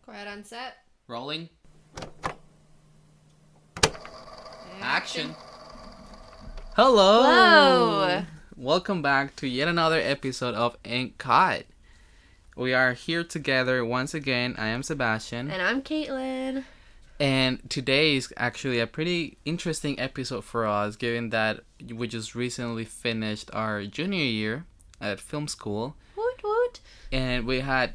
Quiet on set. Rolling. Action. Hello. Hello. Welcome back to yet another episode of Ain't Caught. We are here together once again. I am Sebastian. And I'm Caitlin. And today is actually a pretty interesting episode for us, given that we just recently finished our junior year at film school. Woot woot. And we had,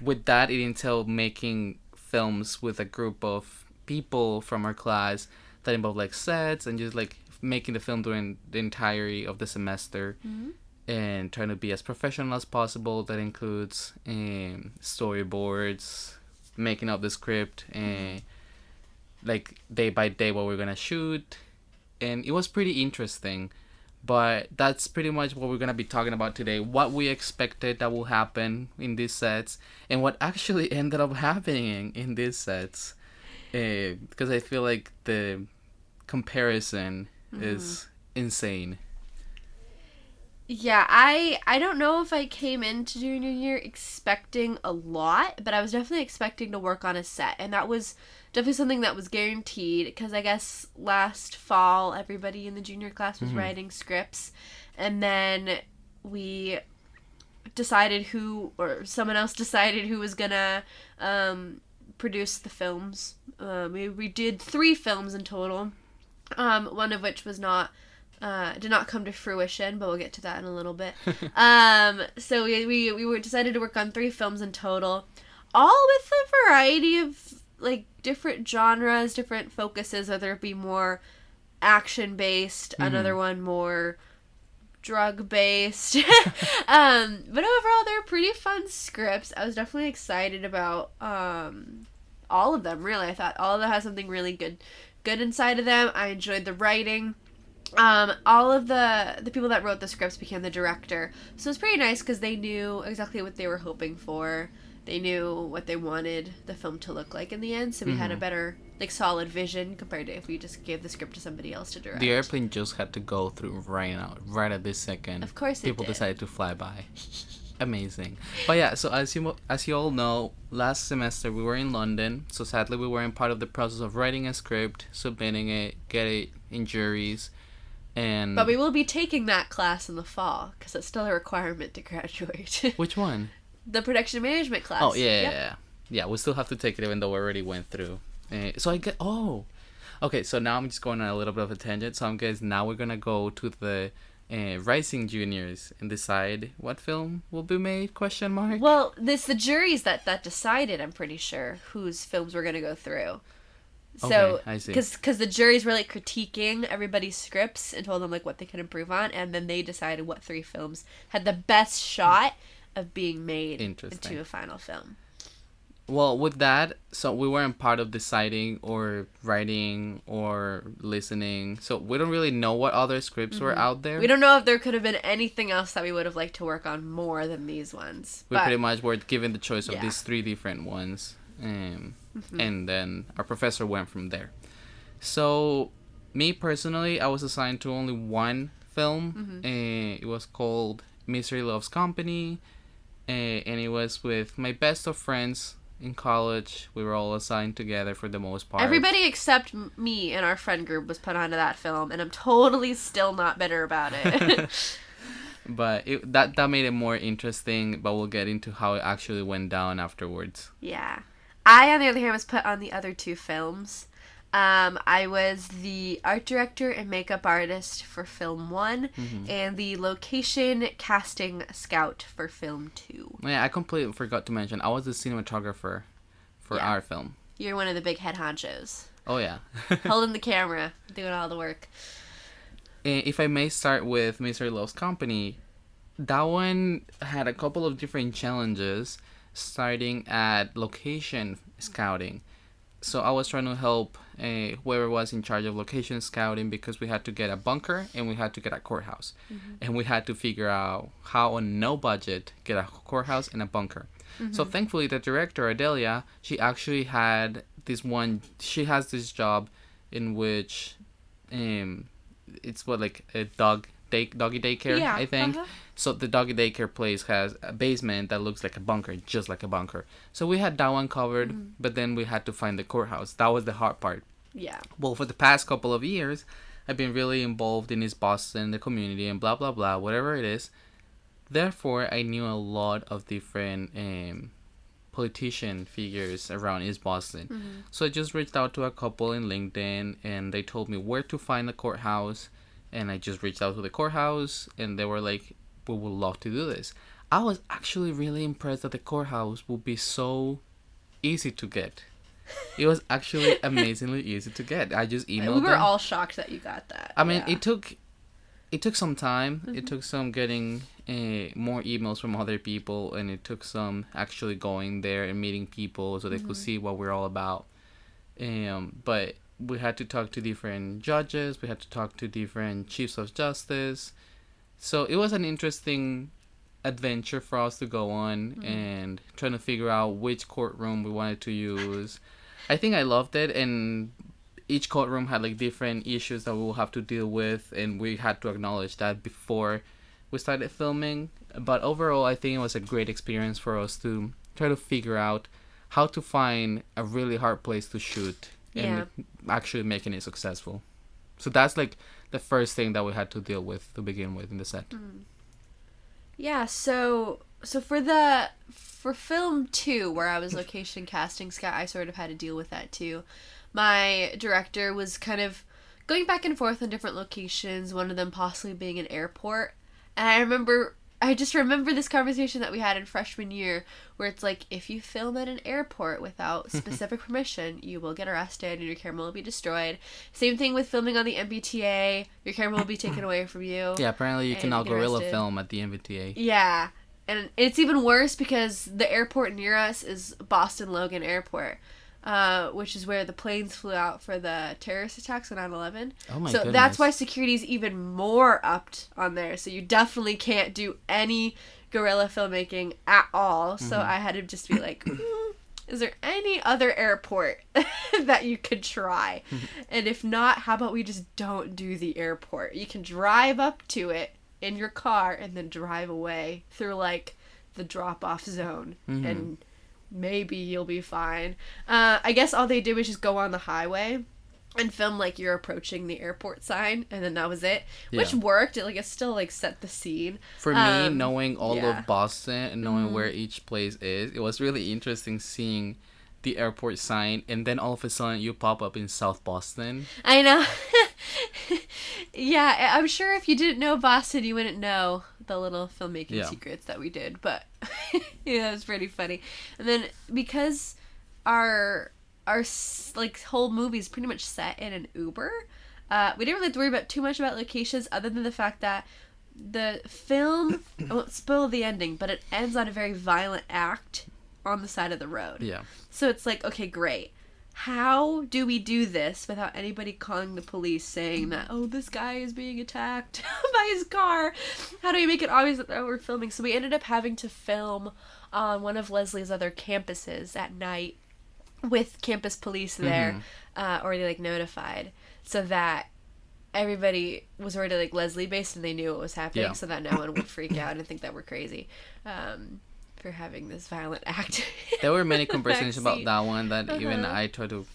with that, it entailed making films with a group of people from our class that involved like sets and just like making the film during the entirety of the semester. Mm-hmm. And trying to be as professional as possible. That includes storyboards, making up the script, and like day by day what we're gonna shoot. And it was pretty interesting. But that's pretty much what we're gonna be talking about today. What we expected that will happen in these sets, and what actually ended up happening in these sets. Because I feel like the comparison is insane. Yeah, I don't know if I came into junior year expecting a lot, but I was definitely expecting to work on a set, and that was definitely something that was guaranteed, because I guess last fall everybody in the junior class was writing scripts, and then we decided someone else decided who was gonna produce the films. We did 3 films in total, one of which was did not come to fruition, but we'll get to that in a little bit. So we decided to work on 3 films in total, all with a variety of like different genres, different focuses, whether it be more action based, another one more drug based. But overall they're pretty fun scripts. I was definitely excited about all of them, really. I thought all of them had something really good inside of them. I enjoyed the writing. All of the people that wrote the scripts became the director. So it was pretty nice because they knew exactly what they were hoping for. They knew what they wanted the film to look like in the end. So we had a better, like, solid vision compared to if we just gave the script to somebody else to direct. The airplane just had to go through right now, right at this second. Of course it People did. decided to fly by. Amazing. But yeah, so as you all know, last semester we were in London. So sadly we weren't part of the process of writing a script, submitting it, get it in juries. But we will be taking that class in the fall because it's still a requirement to graduate. Which one? The production management class. Oh, yeah. Yeah, we still have to take it even though we already went through. Okay, so now I'm just going on a little bit of a tangent. So I guess now we're going to go to the rising juniors and decide what film will be made, question mark? Well, it's the juries that decided, I'm pretty sure, whose films we're going to go through. So, okay, I see. Because the juries were, like, critiquing everybody's scripts and told them, like, what they could improve on, and then they decided what 3 films had the best shot of being made into a final film. Well, with that, so we weren't part of deciding or writing or listening, so we don't really know what other scripts were out there. We don't know if there could have been anything else that we would have liked to work on more than these ones. We pretty much were given the choice of Yeah. these 3 different ones. And then our professor went from there. So, me personally, I was assigned to only one film. It was called Misery Loves Company. And it was with my best of friends in college. We were all assigned together for the most part. Everybody except me and our friend group was put onto that film, and I'm totally still not bitter about it. But that made it more interesting, but we'll get into how it actually went down afterwards. Yeah. I, on the other hand, was put on the other 2 films. I was the art director and makeup artist for film 1, and the location casting scout for film 2. Yeah, I completely forgot to mention, I was the cinematographer for our film. You're one of the big head honchos. Oh, yeah. Holding the camera, doing all the work. If I may start with Misery Loves Company, that one had a couple of different challenges, starting at location scouting. So I was trying to help whoever was in charge of location scouting, because we had to get a bunker and we had to get a courthouse. And we had to figure out how on no budget get a courthouse and a bunker. So thankfully the director, Adelia, she actually had she has this job in which it's like a dog doggy daycare, Yeah. I think. Uh-huh. So the doggy daycare place has a basement that looks like a bunker, just like a bunker. So we had that one covered, but then we had to find the courthouse. That was the hard part. Yeah. Well, for the past couple of years, I've been really involved in East Boston, the community, and blah blah blah, whatever it is. Therefore, I knew a lot of different politician figures around East Boston. So I just reached out to a couple in LinkedIn, and they told me where to find the courthouse. And I just reached out to the courthouse, and they were like, "We would love to do this." I was actually really impressed that the courthouse would be so easy to get. It was actually amazingly easy to get. I just emailed We were them. all shocked that you got that. I mean, yeah. it took some time. It took some getting more emails from other people, and it took some actually going there and meeting people so they could see what we're all about. But we had to talk to different judges. We had to talk to different chiefs of justice. So it was an interesting adventure for us to go on and trying to figure out which courtroom we wanted to use. I think I loved it, and each courtroom had like different issues that we will have to deal with, and we had to acknowledge that before we started filming. But overall, I think it was a great experience for us to try to figure out how to find a really hard place to shoot and actually making it successful. So that's like the first thing that we had to deal with to begin with in the set. Yeah, so for film 2, where I was location casting Scott, I sort of had to deal with that too. My director was kind of going back and forth on different locations, one of them possibly being an airport. And I just remember this conversation that we had in freshman year where it's like, if you film at an airport without specific permission, you will get arrested and your camera will be destroyed. Same thing with filming on the MBTA. Your camera will be taken away from you. Yeah, apparently you cannot get guerrilla arrested. film at the MBTA. Yeah. And it's even worse because the airport near us is Boston Logan Airport, which is where the planes flew out for the terrorist attacks on 9/11. Oh my so goodness. that's why security is even more upped on there. So you definitely can't do any guerrilla filmmaking at all. So I had to just be like, is there any other airport that you could try? And if not, how about we just don't do the airport? You can drive up to it in your car and then drive away through like the drop-off zone and maybe you'll be fine. I guess all they did was just go on the highway and film like you're approaching the airport sign, and then that was it, which worked. It still like set the scene. For me, knowing all yeah. of Boston and knowing where each place is, it was really interesting seeing the airport sign, and then all of a sudden you pop up in South Boston. I know. Yeah, I'm sure if you didn't know Boston, you wouldn't know the little filmmaking secrets that we did. But yeah, it was pretty funny. And then because our like whole movie is pretty much set in an Uber, we didn't really have to worry about too much about locations, other than the fact that the film, I won't spoil the ending, but it ends on a very violent act on the side of the road. Yeah. So it's like, okay, great. How do we do this without anybody calling the police saying that, oh, this guy is being attacked by his car? How do we make it obvious that we're filming? So we ended up having to film on one of Leslie's other campuses at night with campus police there, already like notified, so that everybody was already like Leslie based and they knew what was happening, so that no one would freak out and think that we're crazy. For having this violent act. There were many conversations about that one that even Uh-huh. I tried to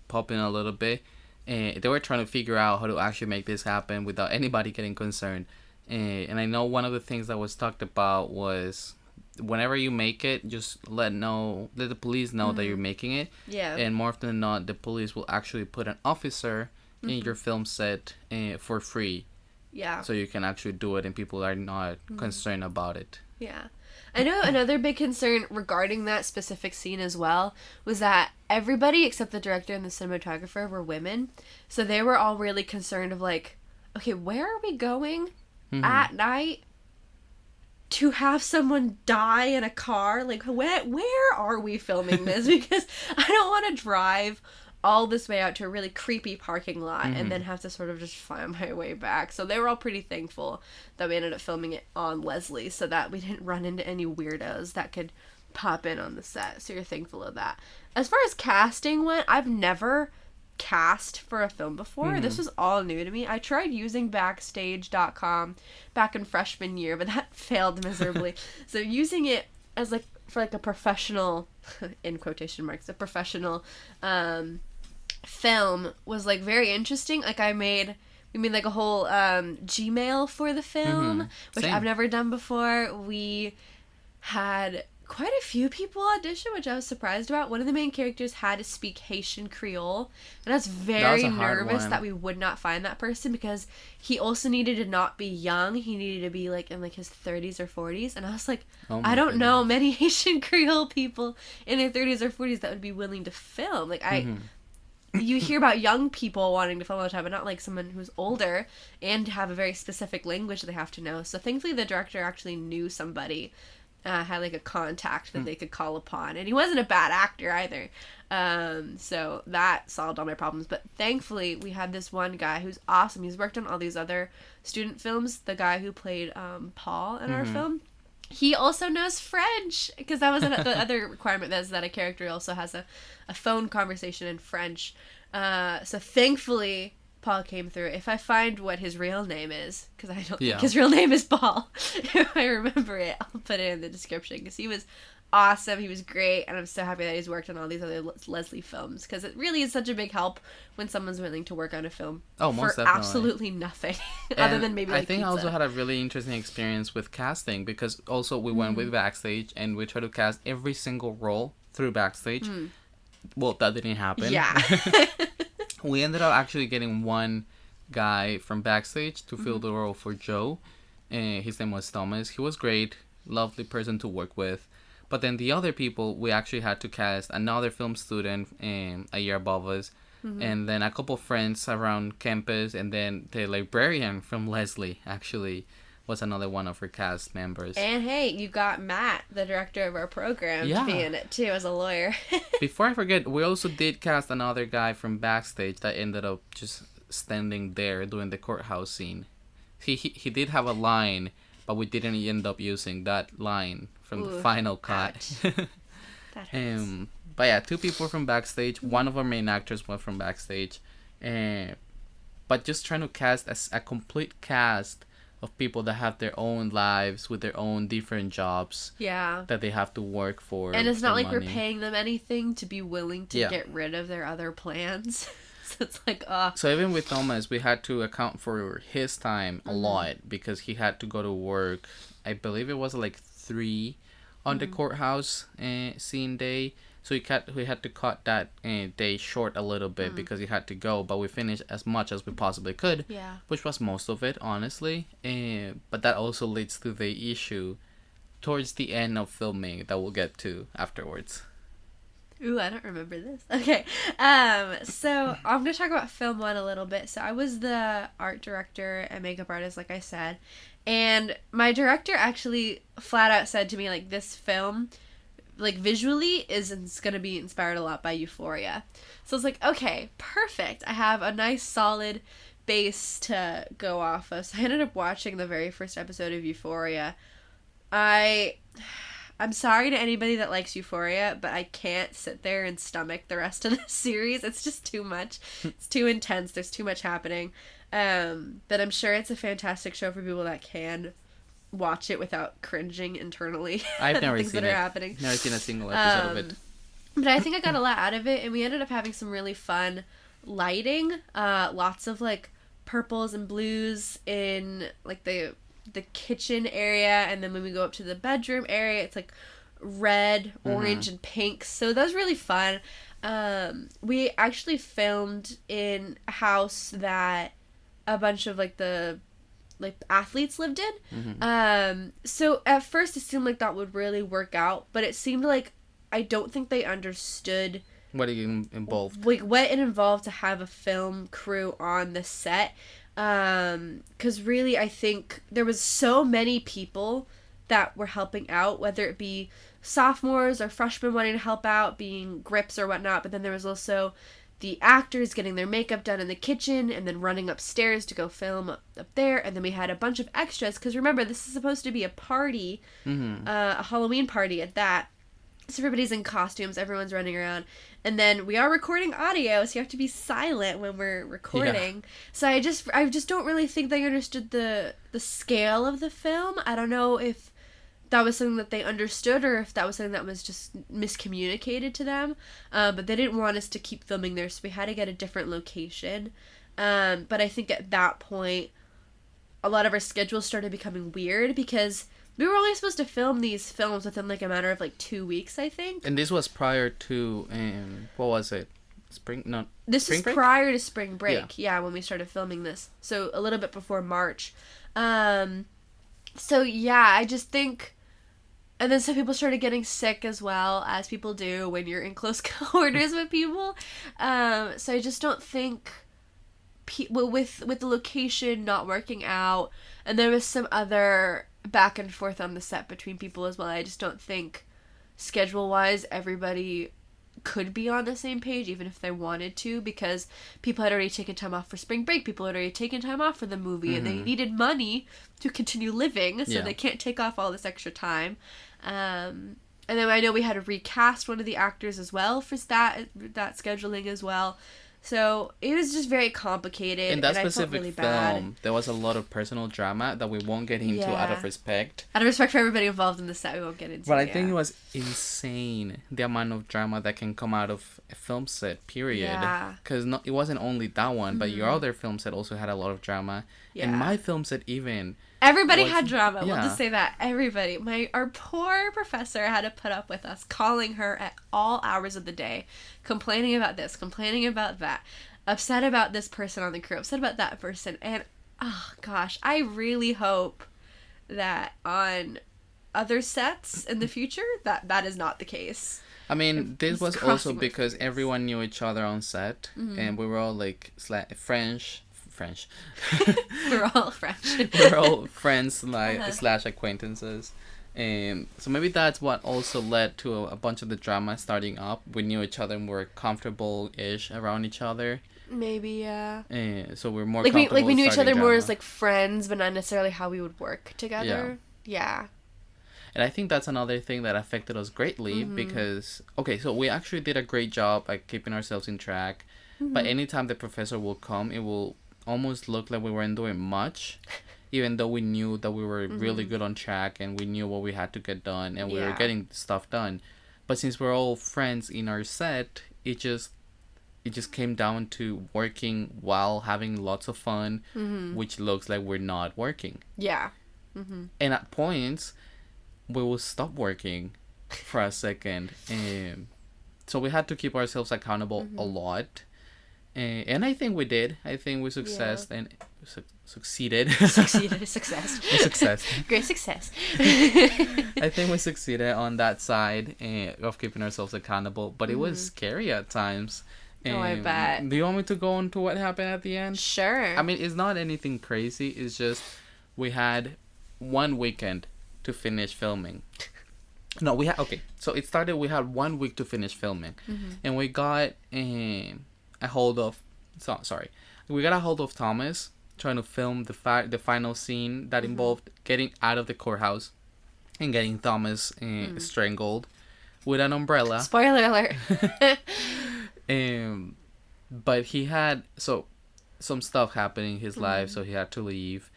pop in a little bit. And they were trying to figure out how to actually make this happen without anybody getting concerned. And I know one of the things that was talked about was whenever you make it, just let the police know that you're making it. Yeah. And more often than not, the police will actually put an officer in your film set for free. Yeah. So you can actually do it and people are not concerned about it. Yeah. I know another big concern regarding that specific scene as well was that everybody except the director and the cinematographer were women. So they were all really concerned of like, okay, where are we going at night to have someone die in a car? Like, where are we filming this? Because I don't want to drive all this way out to a really creepy parking lot and then have to sort of just find my way back. So they were all pretty thankful that we ended up filming it on Leslie so that we didn't run into any weirdos that could pop in on the set. So you're thankful of that. As far as casting went, I've never cast for a film before. This was all new to me. I tried using Backstage.com back in freshman year, but that failed miserably. So using it as like for like a professional, in quotation marks, a professional film was like very interesting. Like we made like a whole Gmail for the film, which Same. I've never done before. We had quite a few people audition, which I was surprised about. One of the main characters had to speak Haitian Creole, and I was very nervous that we would not find that person because he also needed to not be young. He needed to be like in like his 30s or 40s, and I was like, I don't know many Haitian Creole people in their 30s or 40s that would be willing to film. Like you hear about young people wanting to film all the time, but not like someone who's older and have a very specific language they have to know. So thankfully the director actually knew somebody, had like a contact that they could call upon, and he wasn't a bad actor either. So that solved all my problems. But thankfully we had this one guy who's awesome. He's worked on all these other student films. The guy who played Paul in our film, he also knows French, because that was the other requirement, is that a character also has a phone conversation in French. So thankfully Paul came through. If I find what his real name is, because I don't think his real name is Paul, if I remember it, I'll put it in the description, because he was awesome. He was great, and I'm so happy that he's worked on all these other Leslie films, because it really is such a big help when someone's willing to work on a film most for definitely. Absolutely nothing other than maybe like I think pizza. I also had a really interesting experience with casting, because also we went with Backstage and we tried to cast every single role through Backstage. Well, that didn't happen. Yeah. We ended up actually getting one guy from Backstage to fill the role for Joe. His name was Thomas. He was great, lovely person to work with. But then the other people, we actually had to cast another film student a year above us, and then a couple friends around campus, and then the librarian from Leslie actually was another one of her cast members. And hey, you got Matt, the director of our program, to be in it too as a lawyer. Before I forget, we also did cast another guy from Backstage that ended up just standing there doing the courthouse scene. He did have a line, but we didn't end up using that line from the final cut. That hurts. But yeah, 2 people from Backstage. One of our main actors was from Backstage. But just trying to cast a complete cast of people that have their own lives with their own different jobs. Yeah. That they have to work for. And it's not like money. we're paying them anything to be willing to get rid of their other plans. So it's like, So even with Thomas, we had to account for his time a lot, because he had to go to work. I believe it was like 3 on the courthouse scene day. So we had to cut that day short a little bit because he had to go. But we finished as much as we possibly could, which was most of it, honestly. But that also leads to the issue towards the end of filming that we'll get to afterwards. Ooh, I don't remember this. Okay. So I'm going to talk about film 1 a little bit. So I was the art director and makeup artist, like I said. And my director actually flat out said to me, like, this film, like, visually is going to be inspired a lot by Euphoria. So I was like, okay, perfect. I have a nice solid base to go off of. So I ended up watching the very first episode of Euphoria. I'm sorry to anybody that likes Euphoria, but I can't sit there and stomach the rest of the series. It's just too much. It's too intense. There's too much happening. But I'm sure it's a fantastic show for people that can watch it without cringing internally. I've never things seen that it. Are happening. Never seen a single episode of it. But I think I got a lot out of it, and we ended up having some really fun lighting. Lots of like purples and blues in like the kitchen area, and then when we go up to the bedroom area, it's like red, orange, and pink. So that was really fun. We actually filmed in a house that a bunch of like the athletes lived in. So at first it seemed like that would really work out, but it seemed like I don't think they understood what it involved. Like what it involved to have a film crew on the set. 'Cause really I think there was so many people that were helping out, whether it be sophomores or freshmen wanting to help out, being grips or whatnot, but then there was also the actors getting their makeup done in the kitchen and then running upstairs to go film up there, and then we had a bunch of extras, because remember, this is supposed to be a party, a Halloween party at that. So everybody's in costumes, everyone's running around, and then we are recording audio, so you have to be silent when we're recording. Yeah. So I just don't really think they understood the scale of the film. I don't know if that was something that they understood or if that was something that was just miscommunicated to them. But they didn't want us to keep filming there, so we had to get a different location. But I think at that point, a lot of our schedules started becoming weird because we were only supposed to film these films within like a matter of like 2 weeks, I think. And this was prior to what was it? Spring? No. This is prior to spring break. Yeah, when we started filming this. So a little bit before March. So yeah, I just think, and then some people started getting sick as well, as people do when you're in close quarters with people. So I just don't think with the location not working out, and there was some other back and forth on the set between people as well. I just don't think schedule-wise everybody could be on the same page even if they wanted to, because people had already taken time off for spring break, people had already taken time off for the movie, and they needed money to continue living, so they can't take off all this extra time. And then I know we had to recast one of the actors as well for that scheduling as well. So it was just very complicated. In that specific film, there was a lot of personal drama that we won't get into out of respect. Out of respect for everybody involved in the set, we won't get into. But I think it was insane, the amount of drama that can come out of a film set, period. Yeah. Because it wasn't only that one, but your other film set also had a lot of drama. Yeah. And my film set even... Everybody had drama. Yeah. We'll just say that. Everybody. Our poor professor had to put up with us calling her at all hours of the day, complaining about this, complaining about that, upset about this person on the crew, upset about that person. And, oh gosh, I really hope that on other sets in the future that is not the case. I mean, this was also because everyone knew each other on set, and we were all like French. We're all French. We're all friends slash acquaintances. So maybe that's what also led to a bunch of the drama starting up. We knew each other and were comfortable-ish around each other. Maybe, yeah. So we're more comfortable. We knew each other more as like friends, but not necessarily how we would work together. Yeah. And I think that's another thing that affected us greatly because, okay, so we actually did a great job at keeping ourselves in track. But anytime the professor will come, it will almost look like we weren't doing much, even though we knew that we were really good on track and we knew what we had to get done and we were getting stuff done. But since we're all friends in our set, it just came down to working while having lots of fun, which looks like we're not working. Yeah. And at points, we will stop working for a second. So we had to keep ourselves accountable a lot. And I think we did. I think we successed and succeeded. Success. Great success. I think we succeeded on that side of keeping ourselves accountable, but it was scary at times. I bet. Do you want me to go into what happened at the end? Sure. I mean, it's not anything crazy. It's just we had one weekend to finish filming. No, we had... Okay, so it started... We had 1 week to finish filming. And we got... a hold of we got a hold of Thomas trying to film the final scene that involved getting out of the courthouse and getting Thomas strangled with an umbrella. Spoiler alert. But he had some stuff happening in his life, so he had to leave.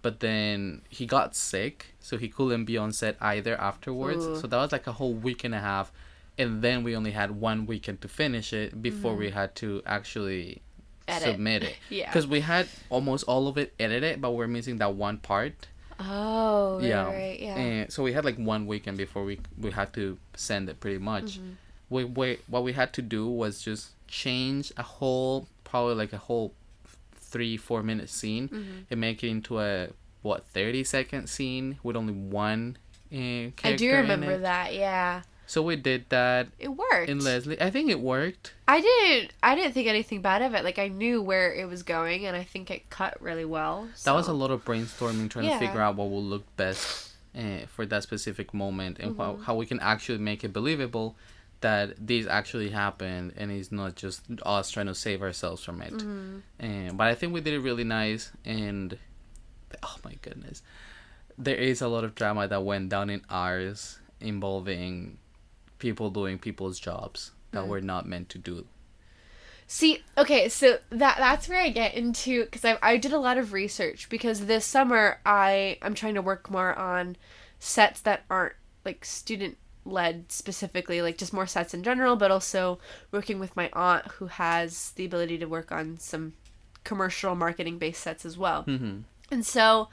But then he got sick, so he couldn't be on set either afterwards. So that was like a whole week and a half. And then we only had 1 weekend to finish it before we had to actually submit it. Yeah. Because we had almost all of it edited, but we're missing that one part. Oh, right, yeah. And so we had like 1 weekend before we had to send it pretty much. What we had to do was just change probably like a whole 3-4 minute scene and make it into a 30-second scene with only one character. I do remember that, yeah. So we did that. It worked. In Leslie. I think it worked. I didn't think anything bad of it. Like, I knew where it was going, and I think it cut really well. So. That was a lot of brainstorming, trying to figure out what will look best for that specific moment, and how we can actually make it believable that this actually happened, and it's not just us trying to save ourselves from it. But I think we did it really nice, and oh my goodness, there is a lot of drama that went down in ours involving people doing people's jobs that we're not meant to do. See, okay, so that's where I get into, because I did a lot of research, because this summer I'm trying to work more on sets that aren't like student led specifically, like just more sets in general, but also working with my aunt who has the ability to work on some commercial marketing based sets as well. Mm-hmm. And so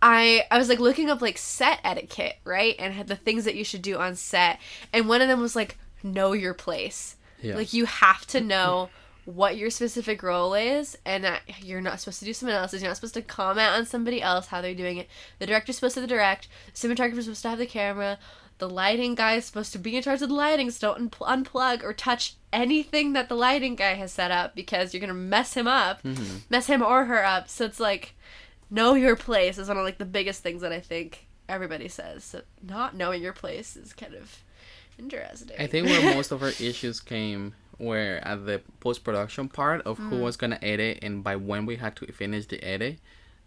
I was like looking up like set etiquette, right? And had the things that you should do on set. And one of them was like, know your place. Yeah. Like you have to know what your specific role is, and that you're not supposed to do someone else's. You're not supposed to comment on somebody else, how they're doing it. The director's supposed to direct. The cinematographer's supposed to have the camera. The lighting guy is supposed to be in charge of the lighting, so don't unplug or touch anything that the lighting guy has set up, because you're going to mess him up. Mm-hmm. Mess him or her up. So it's like, know your place is one of like the biggest things that I think everybody says. So not knowing your place is kind of interesting. I think where most of our issues came were at the post-production part of who was going to edit and by when we had to finish the edit.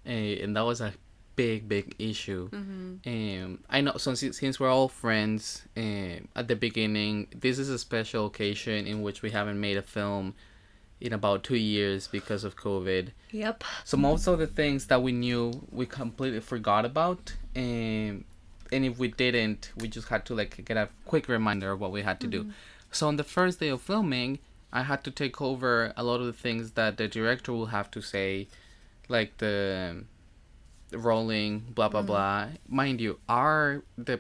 And that was a big issue. I know, so since we're all friends, at the beginning, this is a special occasion in which we haven't made a film in about 2 years because of COVID. Yep. So most of the things that we knew, we completely forgot about. And if we didn't, we just had to like get a quick reminder of what we had to do. So on the first day of filming, I had to take over a lot of the things that the director will have to say, like the rolling, blah blah blah. Mind you, the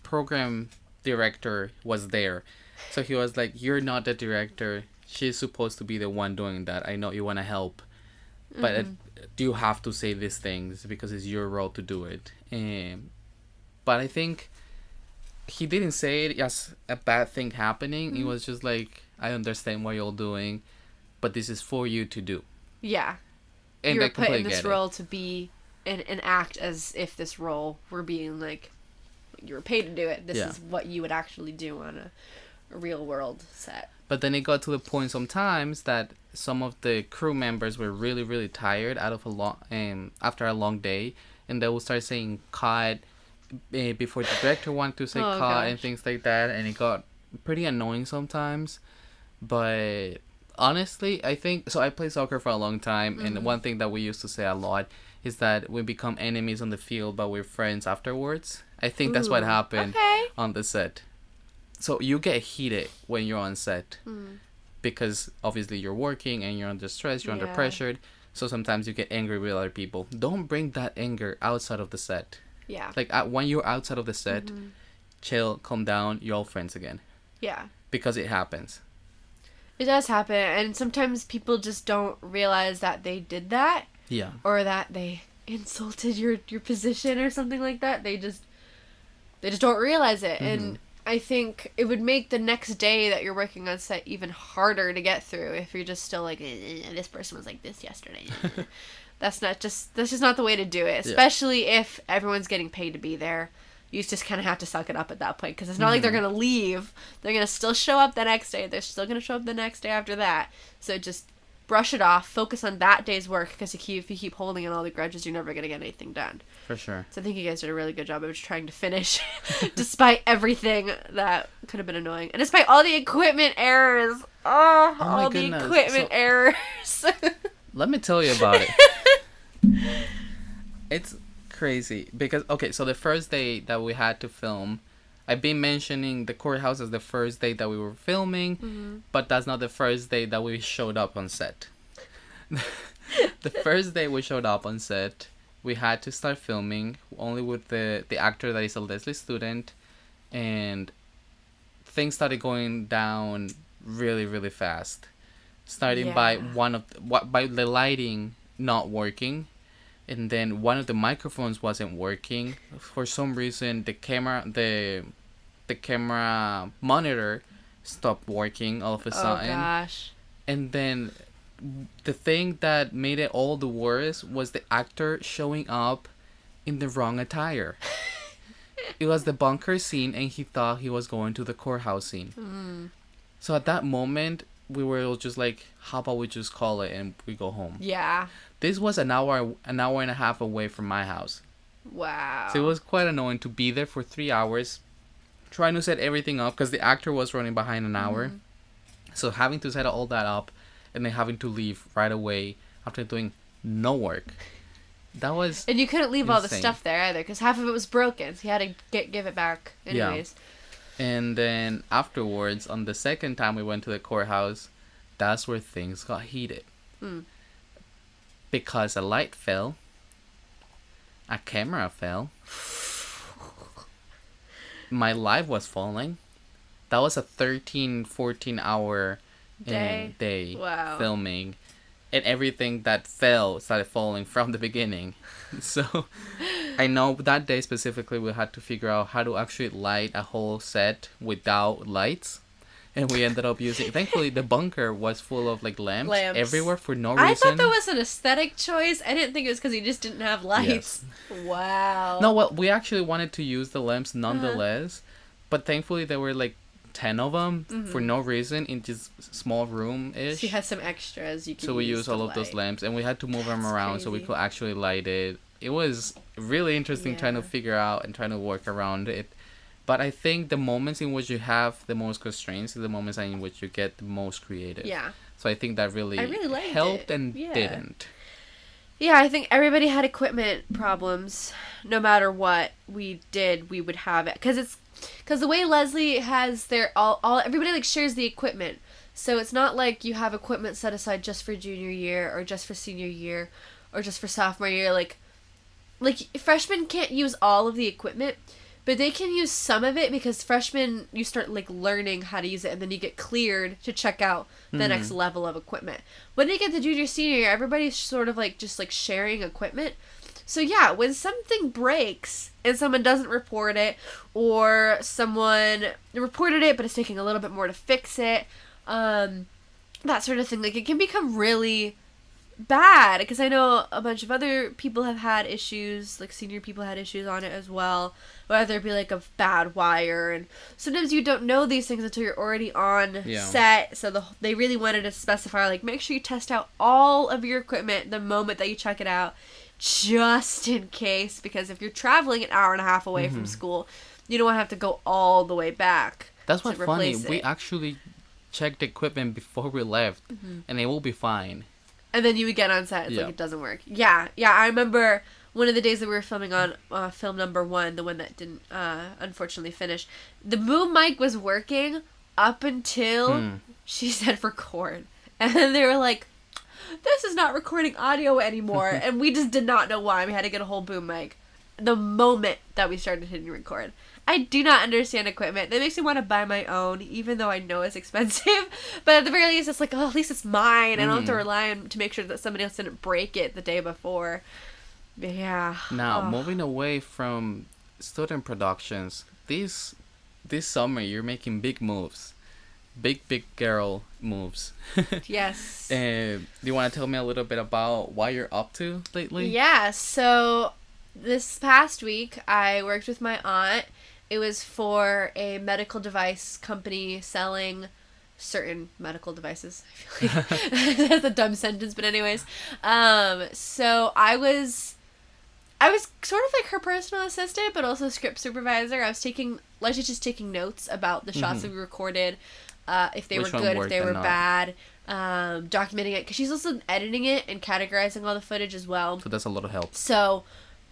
program director was there, so he was like, "You're not the director. She's supposed to be the one doing that. I know you want to help, but you have to say these things because it's your role to do it." But I think he didn't say it as a bad thing happening. It was just like, I understand what you're doing, but this is for you to do. Yeah. And you were I put completely in this get role it. to be and act as if this role were being like, you were paid to do it. This is what you would actually do on a real world set. But then it got to the point sometimes that some of the crew members were really, really tired after a long day, and they would start saying cut before the director wanted to say cut and things like that, and it got pretty annoying sometimes. But honestly, I think so. I played soccer for a long time, and one thing that we used to say a lot is that we become enemies on the field, but we're friends afterwards. I think that's what happened on the set. So you get heated when you're on set because obviously you're working and you're under stress, you're under pressure. So sometimes you get angry with other people. Don't bring that anger outside of the set. Yeah. Like when you're outside of the set, chill, calm down, you're all friends again. Yeah. Because it happens. It does happen, and sometimes people just don't realize that they did that. Yeah. Or that they insulted your position or something like that. They just don't realize it. And I think it would make the next day that you're working on set even harder to get through if you're just still like, this person was like this yesterday. That's just not the way to do it, especially if everyone's getting paid to be there. You just kind of have to suck it up at that point, because it's not like they're going to leave. They're going to still show up the next day. They're still going to show up the next day after that. So just brush it off. Focus on that day's work, because if you keep holding on all the grudges, you're never going to get anything done. For sure. So I think you guys did a really good job of just trying to finish despite everything that could have been annoying. And despite all the equipment errors. All the equipment errors. Let me tell you about it. It's crazy because so the first day that we had to film, I've been mentioning the courthouse as the first day that we were filming, but that's not the first day that we showed up on set. The first day we showed up on set, we had to start filming only with the actor that is a Leslie student, and things started going down really, really fast. Starting by by the lighting not working, and then one of the microphones wasn't working. For some reason, the camera monitor stopped working all of a sudden. Oh gosh. And then the thing that made it all the worse was the actor showing up in the wrong attire. It was the bunker scene, and he thought he was going to the courthouse scene. So at that moment, we were all just like, how about we just call it and we go home? Yeah. This was an hour and a half away from my house. Wow. So it was quite annoying to be there for 3 hours trying to set everything up because the actor was running behind an hour. Mm-hmm. So having to set all that up and then having to leave right away after doing no work. That was And you couldn't leave all the insane. stuff there either because half of it was broken. So you had to give it back anyways. Yeah. And then afterwards, on the second time we went to the courthouse, that's where things got heated. Because a light fell, a camera fell, my life was falling. That was a 13, 14 hour day Wow. filming. And everything that fell started falling from the beginning. So I know that day specifically we had to figure out how to actually light a whole set without lights. And we ended up using, thankfully the bunker was full of like lamps everywhere for no reason. I thought that was an aesthetic choice. I didn't think it was because you just didn't have lights. Yes. Wow. No, well, we actually wanted to use the lamps nonetheless. But thankfully there were like 10 of them for no reason in just small room-ish. So you had some extras you could So we use used all of those lamps and we had to move them around so we could actually light it. It was really interesting trying to figure out and trying to work around it. But I think the moments in which you have the most constraints are the moments in which you get the most creative. Yeah. So I think that really helped and didn't. Yeah, I think everybody had equipment problems. No matter what we did, we would have it. Because the way Leslie has their everybody like shares the equipment. So it's not like you have equipment set aside just for junior year or just for senior year or just for sophomore year. Like freshmen can't use all of the equipment, but they can use some of it because freshmen, you start like learning how to use it and then you get cleared to check out the next level of equipment. When they get to junior, senior year, everybody's sort of like just like sharing equipment. So yeah, when something breaks and someone doesn't report it or someone reported it but it's taking a little bit more to fix it, that sort of thing, like it can become really bad because I know a bunch of other people have had issues, like senior people had issues on it as well, whether it be like a bad wire, and sometimes you don't know these things until you're already on set. So they really wanted to specify like make sure you test out all of your equipment the moment that you check it out, just in case, because if you're traveling an hour and a half away from school, you don't want to have to go all the way back. That's what's funny. We actually checked the equipment before we left and it will be fine. And then you would get on set. It's like it doesn't work. Yeah. I remember one of the days that we were filming on film number 1, the one that didn't unfortunately finish. The boom mic was working up until she said record. And then they were like, this is not recording audio anymore. And we just did not know why. We had to get a whole boom mic the moment that we started hitting record. I do not understand equipment. That makes me want to buy my own, even though I know it's expensive. But at the very least, it's like, oh, at least it's mine. I don't have to rely on to make sure that somebody else didn't break it the day before. But yeah. Now, moving away from student productions, this summer you're making big moves. Big girl moves. Yes. Do you want to tell me a little bit about what you're up to lately? Yeah, so this past week I worked with my aunt. It was for a medical device company selling certain medical devices. I feel like that's a dumb sentence, but anyways. So I was sort of like her personal assistant, but also script supervisor. I was just taking notes about the shots that we recorded, if they were good, if they were bad, documenting it, because she's also editing it and categorizing all the footage as well. So that's a lot of help. So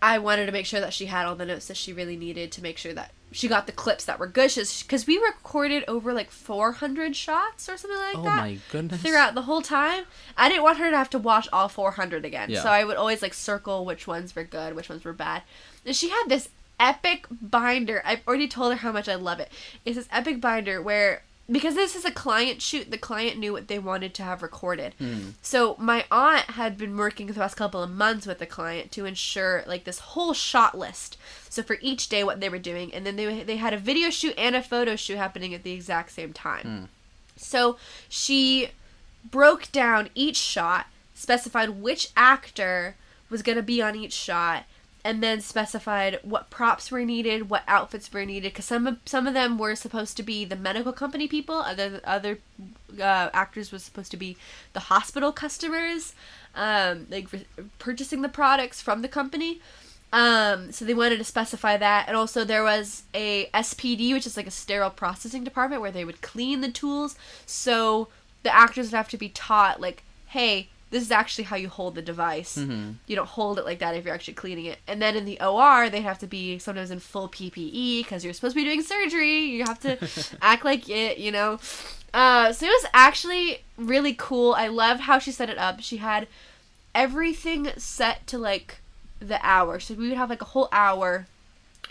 I wanted to make sure that she had all the notes that she really needed to make sure that she got the clips that were good. Because we recorded over like 400 shots or something like that. Oh my goodness. Throughout the whole time. I didn't want her to have to watch all 400 again. Yeah. So I would always like circle which ones were good, which ones were bad. And she had this epic binder. I've already told her how much I love it. It's this epic binder where, because this is a client shoot, the client knew what they wanted to have recorded. So my aunt had been working the past couple of months with the client to ensure like this whole shot list. So for each day what they were doing, and then they had a video shoot and a photo shoot happening at the exact same time. So she broke down each shot, specified which actor was going to be on each shot, and then specified what props were needed, what outfits were needed, because some of them were supposed to be the medical company people, other actors was supposed to be the hospital customers, purchasing the products from the company. So they wanted to specify that. And also there was a SPD, which is like a sterile processing department, where they would clean the tools. So the actors would have to be taught, like, hey, this is actually how you hold the device. Mm-hmm. You don't hold it like that if you're actually cleaning it. And then in the OR, they'd have to be sometimes in full PPE because you're supposed to be doing surgery. You have to act like it, you know. So it was actually really cool. I loved how she set it up. She had everything set to, like, the hour. So we would have, like, a whole hour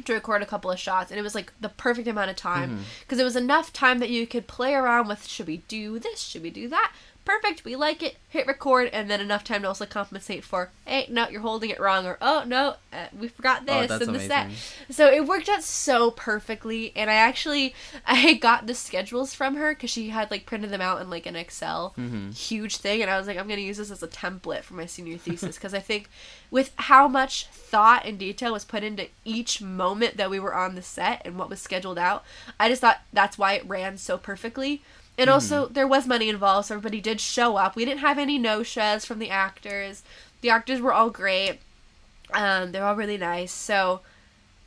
to record a couple of shots, and it was, like, the perfect amount of time because it was enough time that you could play around with, should we do this, should we do that, perfect, we like it, hit record, and then enough time to also compensate for, hey, no, you're holding it wrong, or, oh, no, we forgot this, that's and this, that. amazing. So it worked out so perfectly, and I got the schedules from her, because she had, like, printed them out in, like, an Excel huge thing, and I was like, I'm going to use this as a template for my senior thesis, because I think with how much thought and detail was put into each moment that we were on the set and what was scheduled out, I just thought that's why it ran so perfectly. And also, there was money involved, so everybody did show up. We didn't have any no-shows from the actors. The actors were all great. They're all really nice. So,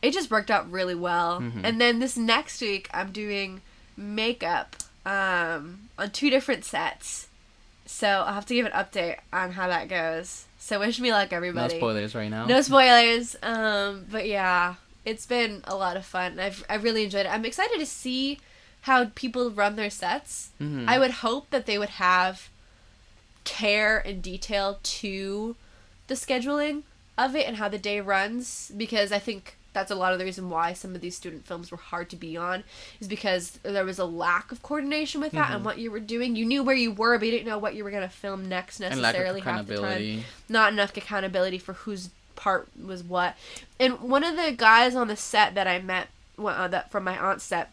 it just worked out really well. And then this next week, I'm doing makeup on 2 different sets. So, I'll have to give an update on how that goes. So, wish me luck, everybody. No spoilers right now. No spoilers. But yeah, it's been a lot of fun. I've really enjoyed it. I'm excited to see how people run their sets. I would hope that they would have care and detail to the scheduling of it and how the day runs, because I think that's a lot of the reason why some of these student films were hard to be on, is because there was a lack of coordination with that and what you were doing. You knew where you were, but you didn't know what you were going to film next necessarily half the time. Not enough accountability for whose part was what. And one of the guys on the set that I met from my aunt's set,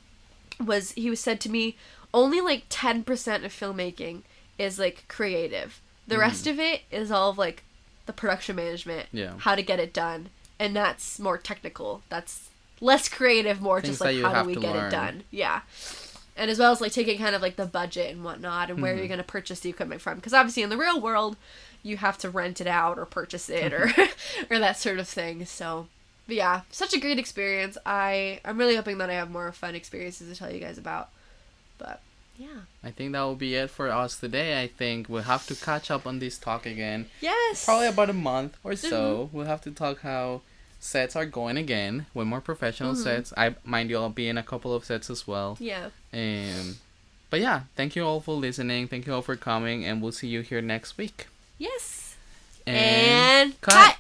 he said to me, only like 10% of filmmaking is like creative. The rest of it is all of like the production management, how to get it done, and that's more technical. That's less creative, more Things just like how do we get learn. it done. Yeah. And as well as like taking kind of like the budget and whatnot and where you're going to purchase the equipment from, because obviously in the real world you have to rent it out or purchase it or or that sort of thing. So but yeah, such a great experience. I'm really hoping that I have more fun experiences to tell you guys about. But yeah. I think that will be it for us today. I think we'll have to catch up on this talk again. Yes. Probably about a month or so. We'll have to talk how sets are going again with more professional sets. Mind you, I'll be in a couple of sets as well. Yeah. But yeah, thank you all for listening. Thank you all for coming, and we'll see you here next week. Yes. And cut.